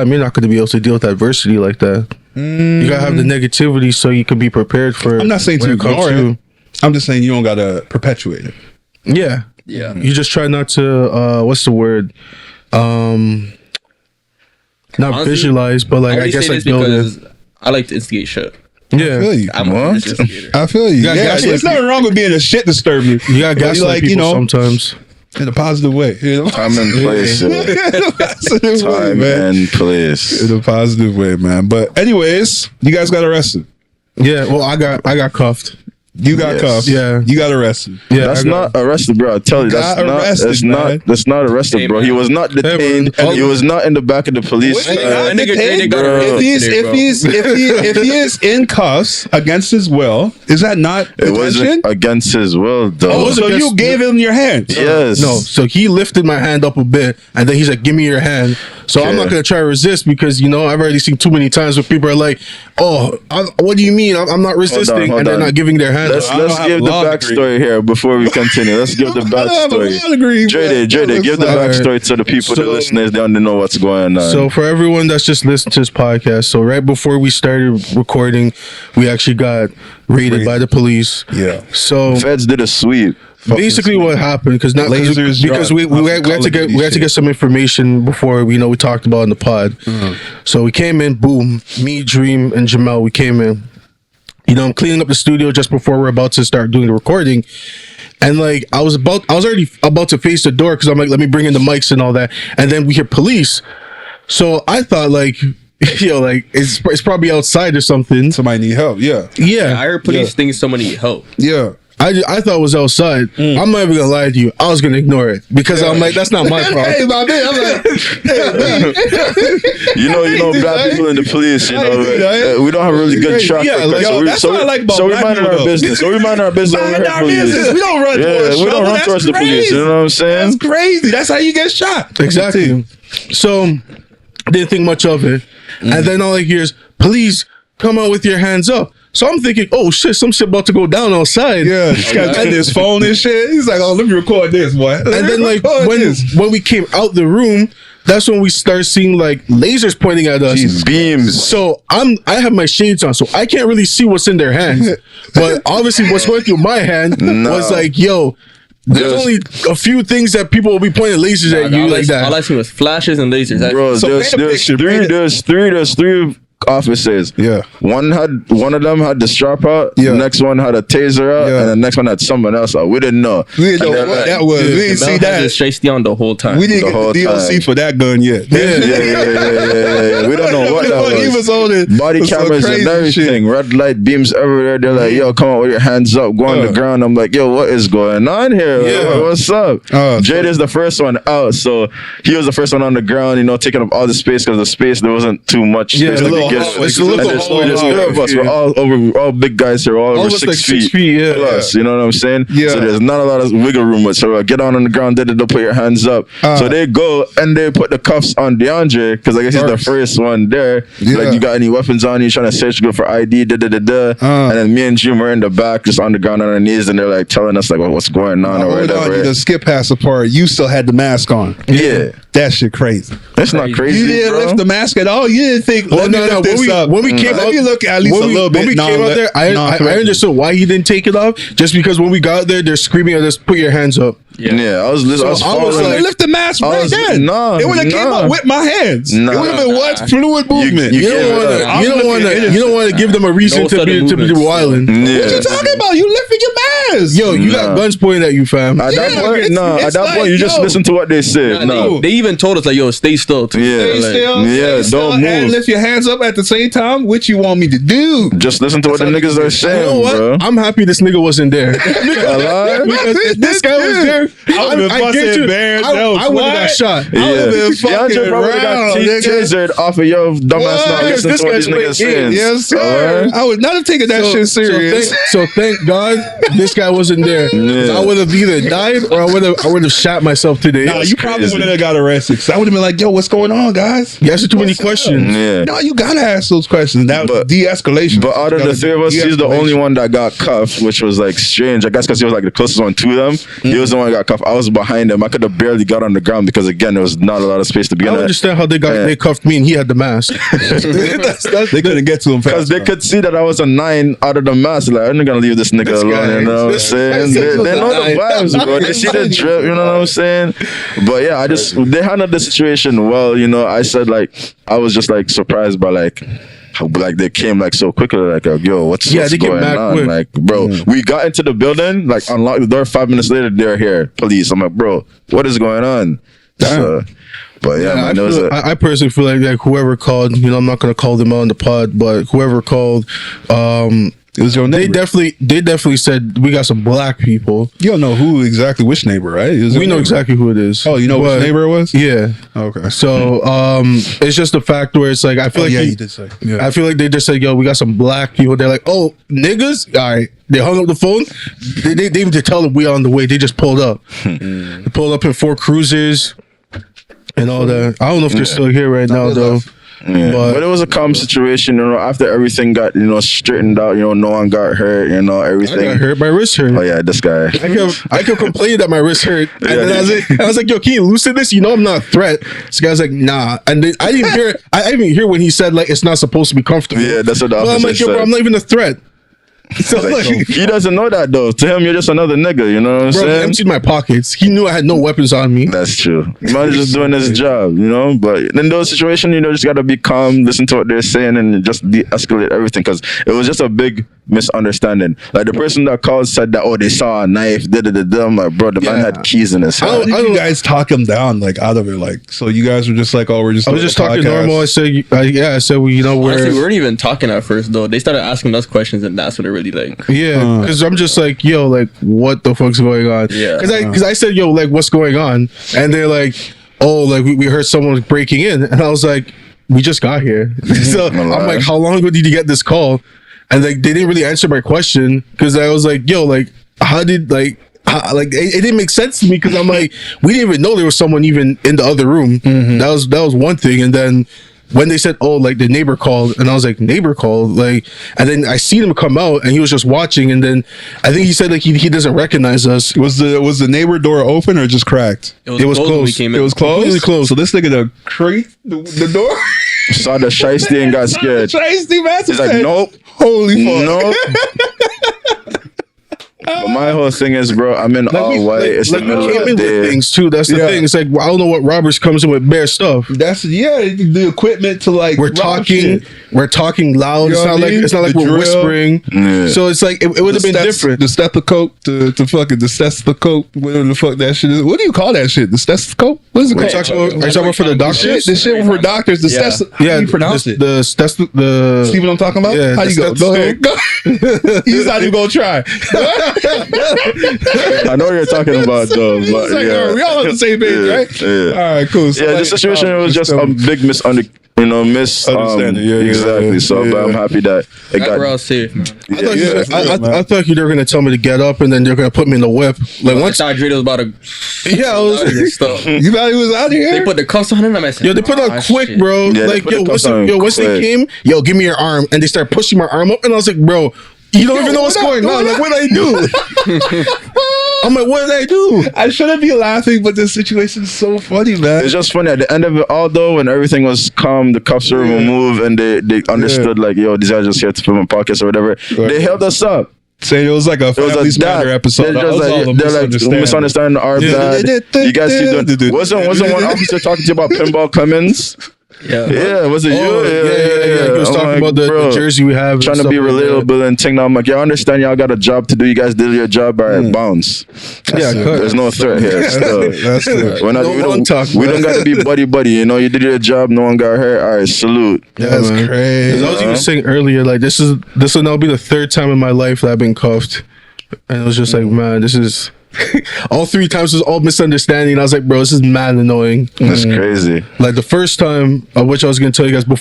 you're not going to be able to deal with adversity like that. You gotta have the negativity so you can be prepared for it. I'm not saying to ignore it. I'm just saying you don't gotta perpetuate it. Yeah. You just try not to. What's the word? Not honestly, visualize, but like I guess like build it. I like to instigate shit. Yeah, I feel you. I feel you. There's nothing wrong with being a shit disturber. You got gaslight people sometimes. In a positive way, you know? Time and place. Time and place. In a positive way, man. But anyways, you guys got arrested. Yeah, well, I got cuffed. You got cuffed. Yeah. You got arrested. Yeah, that's not arrested, bro. I tell you, that's not arrested, bro. He was not detained. He was not in the back of the police. If he is in cuffs against his will, is that not detention? It wasn't against his will, though. Oh, so you gave him your hand? Yes. No, so he lifted my hand up a bit, and then he's like, "Give me your hand." So I'm not gonna try to resist because I've already seen too many times where people are like, "Oh, what do you mean? I'm not resisting," and they're not giving their hand. Let's give the backstory here before we continue. Let's give the backstory. Dreday, give the backstory to the people, the listeners. They don't know what's going on. So for everyone that's just listening to this podcast, so right before we started recording, we actually got raided by the police. Yeah. So feds did a sweep. Basically, what happened because we had to get some information before we talked about in the pod. So we came in, boom, me, Jream, and Jemel. We came in. I'm cleaning up the studio just before we're about to start doing the recording. And like I was already about to face the door because I'm like, let me bring in the mics and all that. And then we hear police. So I thought like, it's probably outside or something. Somebody need help. Yeah. I heard police think somebody need help. Yeah. I thought it was outside. I'm not even gonna lie to you. I was gonna ignore it because I'm like, that's not my problem. Hey, my man, I'm like, black people in the police. We don't have a really good track record. That's what I like about so we mind our business. So we mind our business. We don't run towards. We don't run towards the police. You know what I'm saying? That's crazy. That's how you get shot. Exactly. So didn't think much of it, and then all I hear is, "Please come out with your hands up." So I'm thinking, oh shit, some shit about to go down outside. Yeah, this guy got his phone and shit. He's like, oh, let me record this, boy. And then like when we came out the room, that's when we start seeing like lasers pointing at us. Jeez, beams. So I have my shades on, so I can't really see what's in their hands. But obviously what's going through my hand was like, yo, there's only a few things that people will be pointing lasers at you like that. All I see was flashes and lasers. Bro, there's three officers. Yeah. One of them had the strap out. Yeah. The next one had a taser out, and the next one had someone else out. We didn't know. We didn't know what that was. We didn't see that. Straight on the whole time. We didn't get the DLC for that gun yet. Yeah. We don't know what that was. He was on it. Body cameras and everything. Red light beams everywhere. They're like, yo, come on with your hands up. Go on the ground. I'm like, yo, what is going on here? Like, what's up? Jade is the first one out, so he was the first one on the ground, taking up all the space because the space, there wasn't too much space to begin. There's three of us. We're all big guys here. All over 6 feet. Plus, you know what I'm saying? Yeah. So there's not a lot of wiggle room. So get on the ground, they'll put your hands up. So they go and they put the cuffs on DeAndre because I guess he's the first one there. Yeah. Like, you got any weapons on you? Trying to search, go for ID. And then me and Jim are in the back, just on the ground on our knees, and they're like telling us like what's going on or whatever. The skip past the part. You still had the mask on. Yeah. That shit crazy. That's not crazy. You didn't lift the mask at all. You didn't think. When we came out, you look at least a little bit. When we came out there, I understood why he didn't take it off. Just because when we got there, they're screaming at us, "Put your hands up." Yeah, I was like, lift the mask right then. It would have came up with my hands. It would have been what fluid movement. You don't want to give them a reason to be wilding. What you talking about? You lifted your mask. Yo, you got guns pointing at you, fam. At that point, you just listen to what they say. They even told us like, yo, stay still. Stay still. Don't move. And lift your hands up at the same time. What you want me to do? Just listen to what the niggas are saying, bro. I'm happy this nigga wasn't there. Because if this guy was there, I would have got shot. DeAndre probably got tasered off of your dumbass not listening to what these niggas saying. Yes, sir. I would not have taken that shit serious. So thank God this guy wasn't there. I would have either died or I would have shot myself today. No, you probably would have got arrested. So I would have been like, yo, what's going on, guys? You asked too many questions. Yeah. No, you gotta ask those questions. That was de-escalation. But out of the three of us, he's the only one that got cuffed, which was like strange. I guess because he was like the closest one to them. He was the one that got cuffed. I was behind him. I could have barely got on the ground because again, there was not a lot of space to be on. I don't understand how they cuffed me and he had the mask. They couldn't get to him fast because they could see that I was a 9 out of the mask. Like, I'm not gonna leave this nigga alone. You know what I'm saying? They know the vibes, bro. They see the drip. You know what I'm saying? But yeah, they handled the situation well. You know, I said like I was just like surprised by like. Like they came like so quickly, like yo, what's going on? Quick. Like, bro, we got into the building, like unlocked the door. 5 minutes later, they're here, police. I'm like, bro, what is going on? So, but yeah, man, I personally feel like whoever called, you know, I'm not gonna call them out on the pod, but whoever called, it was your neighbor. They definitely said we got some black people. You don't know which neighbor, right? We know exactly who it is. Oh, you know which neighbor it was? Yeah. Okay. So it's just the fact where it's like I feel you did say. Yeah. I feel like they just said, yo, we got some black people. They're like, oh, niggas? All right. They hung up the phone. They didn't even tell them we on the way. They just pulled up. They pulled up in 4 cruisers and all that. I don't know if they're still here right now though. Yeah. But it was a calm situation, you know. After everything got, you know, straightened out, you know, no one got hurt, you know, everything. I got hurt, my wrist hurt. Oh yeah, this guy. I kept complaining that my wrist hurt, and then I was like, yo, can you loosen this? You know, I'm not a threat. This guy's like, nah, and then I didn't hear. I didn't hear when he said like it's not supposed to be comfortable. Yeah, that's what the officer I'm like, yo, bro, I'm not even a threat. So like, he doesn't know that though. To him, you're just another nigga. You know what I'm saying? He emptied my pockets. He knew I had no weapons on me. That's true. Man, just doing his job, you know. But in those situations, you know, just gotta be calm, listen to what they're saying, and just de-escalate everything because it was just a big misunderstanding. Like the person that called said that, oh, they saw a knife. I'm like, bro, the man had keys in his hand. How did you guys talk him down, like out of it? Like, so you guys were just like, oh, we're just. I was just talking normal. I said, I said, well, you know, honestly, we weren't even talking at first though. They started asking us questions, and that's when it really like. Yeah. Because I'm just like, yo, like, what the fuck's going on? Yeah. Because I said, yo, like, what's going on? And they're like, oh, like, we heard someone breaking in. And I was like, we just got here. So I'm like, how long ago did you get this call? And like, they didn't really answer my question because I was like, yo, like, how did, like, it didn't make sense to me because I'm like, we didn't even know there was someone even in the other room. That was one thing. And then when they said, oh, like the neighbor called, and I was like, neighbor called, like, and then I seen him come out and he was just watching, and then I think he said like he doesn't recognize us. Was the neighbor door open or just cracked? It was closed. It was closed? Completely closed. So this nigga done creaked the door? Saw the shiesty and got scared. Shiesty man. He's like, nope. Holy fuck. Nope. But my whole thing is, bro, I'm in all white. It's the middle of the day. Things too. That's the thing. It's like, I don't know what robbers comes in with bare stuff. That's the equipment to like. We're talking loud. You know it's not like we're drill. Whispering. Yeah. So it's like it would have been different. The stethoscope, the stethoscope, whatever the fuck that shit is. What do you call that shit? The stethoscope? What is it called? Are you talking about for the doctors? The shit for doctors. The stethoscope. How do you pronounce it? The see what I'm talking about? Yeah. How you go? Go ahead. Go. He's not even gonna try. I know what you're talking about though, but like, yeah, we all on the same page, right? Yeah. All right, cool. So yeah, the situation was just a big misunderstanding. Exactly. So but I'm happy that it got. We're all safe, man. I thought you were gonna tell me to get up and then they're gonna put me in the whip. Like once I thought Dreday was about to. Yeah, I was. You thought he was out here? They put the cuffs on him. I said, yo, they put on quick, shit. Bro. Yeah, like once they came, yo, give me your arm, and they start pushing my arm up, and I was like, bro. You don't even know what's going on. Like, what did I do? I'm like, what did I do? I shouldn't be laughing, but this situation is so funny, man. It's just funny. At the end of it all, though, when everything was calm, the cuffs were removed, and they understood, like, yo, these guys just here to fill my pockets or whatever. Right. They held us up. Saying it was like a Family Matter episode. They're like misunderstanding our bad. You guys keep doing. Wasn't one officer talking to you about Pinball Clemens? Yeah, was it you? Yeah. He was talking about the jersey we have. Trying to be relatable and thing. Now I'm like, I understand y'all got a job to do. You guys did your job. All right, bounce. There's no threat here. That's good. We don't got to be buddy. You know, you did your job. No one got hurt. All right, salute. That's crazy. I was even saying earlier, like this will now be the 3rd time in my life that I've been cuffed, and it was just like, man, this is. All 3 times was all misunderstanding. I was like, bro, this is mad annoying. That's crazy. Like the first time, which I was gonna tell you guys before.